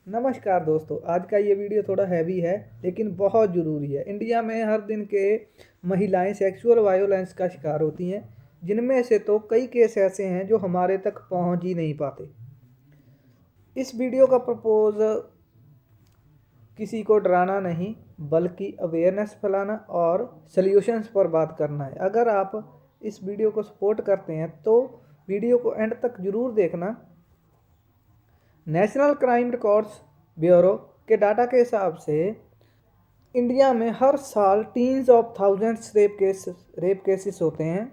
नमस्कार दोस्तों, आज का ये वीडियो थोड़ा हैवी है लेकिन बहुत ज़रूरी है। इंडिया में हर दिन के महिलाएं सेक्सुअल वायोलेंस का शिकार होती हैं, जिनमें से तो कई केस ऐसे हैं जो हमारे तक पहुंच ही नहीं पाते। इस वीडियो का प्रपोज किसी को डराना नहीं, बल्कि अवेयरनेस फैलाना और सल्यूशंस पर बात करना है। अगर आप इस वीडियो को सपोर्ट करते हैं तो वीडियो को एंड तक ज़रूर देखना। नेशनल क्राइम रिकॉर्ड्स ब्यूरो के डाटा के हिसाब से इंडिया में हर साल teens of thousands rape cases होते हैं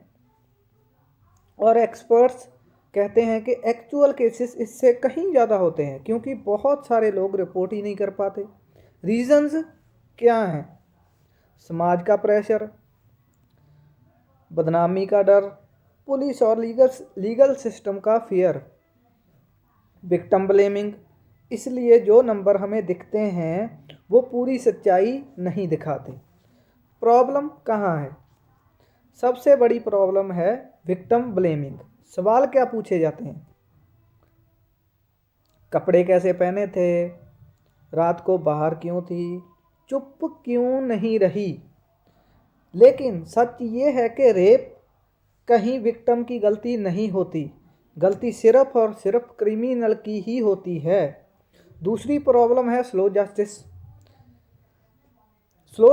और एक्सपर्ट्स कहते हैं कि एक्चुअल केसेस इससे कहीं ज़्यादा होते हैं, क्योंकि बहुत सारे लोग रिपोर्ट ही नहीं कर पाते। रीजंस क्या हैं? समाज का प्रेशर, बदनामी का डर, पुलिस और लीगल सिस्टम का फियर, विक्टिम ब्लेमिंग। इसलिए जो नंबर हमें दिखते हैं वो पूरी सच्चाई नहीं दिखाते। प्रॉब्लम कहाँ है? सबसे बड़ी प्रॉब्लम है विक्टिम ब्लेमिंग। सवाल क्या पूछे जाते हैं? कपड़े कैसे पहने थे? रात को बाहर क्यों थी? चुप क्यों नहीं रही? लेकिन सच ये है कि रेप कहीं विक्टिम की गलती नहीं होती, गलती सिर्फ और सिर्फ क्रिमिनल की ही होती है। दूसरी प्रॉब्लम है स्लो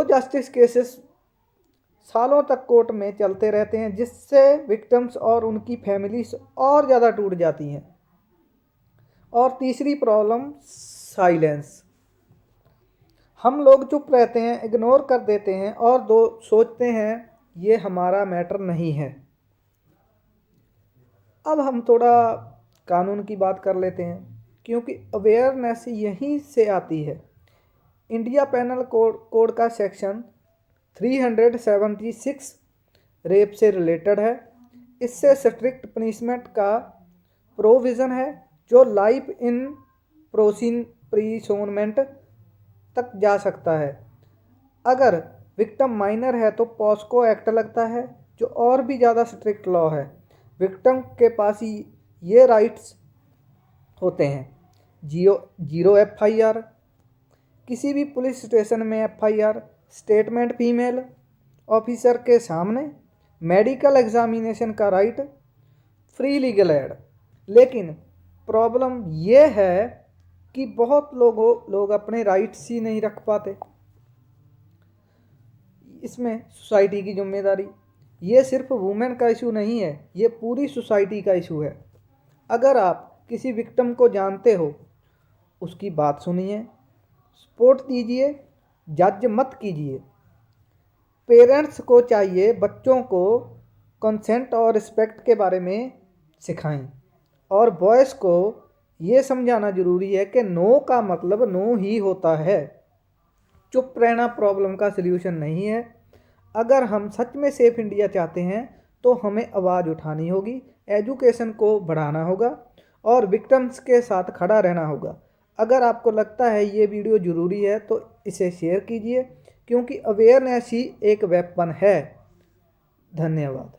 जस्टिस केसेस सालों तक कोर्ट में चलते रहते हैं, जिससे विक्टिम्स और उनकी फैमिलीज और ज़्यादा टूट जाती हैं। और तीसरी प्रॉब्लम साइलेंस। हम लोग चुप रहते हैं, इग्नोर कर देते हैं और सोचते हैं ये हमारा मैटर नहीं है। अब हम थोड़ा कानून की बात कर लेते हैं, क्योंकि अवेयरनेस यहीं से आती है। इंडिया पेनल कोड का सेक्शन 376 रेप से रिलेटेड है। इससे स्ट्रिक्ट पनिशमेंट का प्रोविज़न है, जो लाइफ इन प्रिजनमेंट तक जा सकता है। अगर विक्टिम माइनर है तो पॉस्को एक्ट लगता है, जो और भी ज़्यादा स्ट्रिक्ट लॉ है। विक्टिम के पास ही ये राइट्स होते हैं। जीरो FIR, किसी भी पुलिस स्टेशन में FIR, स्टेटमेंट फीमेल ऑफिसर के सामने, मेडिकल एग्जामिनेशन का राइट, फ्री लीगल एड। लेकिन प्रॉब्लम ये है कि बहुत लोग अपने राइट्स ही नहीं रख पाते। इसमें सोसाइटी की जिम्मेदारी, ये सिर्फ वुमेन का इशू नहीं है, ये पूरी सोसाइटी का इशू है। अगर आप किसी विक्टिम को जानते हो, उसकी बात सुनिए, सपोर्ट दीजिए, जज मत कीजिए। पेरेंट्स को चाहिए बच्चों को कंसेंट और रिस्पेक्ट के बारे में सिखाएं, और बॉयज़ को ये समझाना ज़रूरी है कि नो का मतलब नो ही होता है। चुप रहना प्रॉब्लम का सल्यूशन नहीं है। अगर हम सच में सेफ इंडिया चाहते हैं तो हमें आवाज़ उठानी होगी, एजुकेशन को बढ़ाना होगा और विक्टिम्स के साथ खड़ा रहना होगा। अगर आपको लगता है ये वीडियो ज़रूरी है तो इसे शेयर कीजिए, क्योंकि अवेयरनेस ही एक वेपन है। धन्यवाद।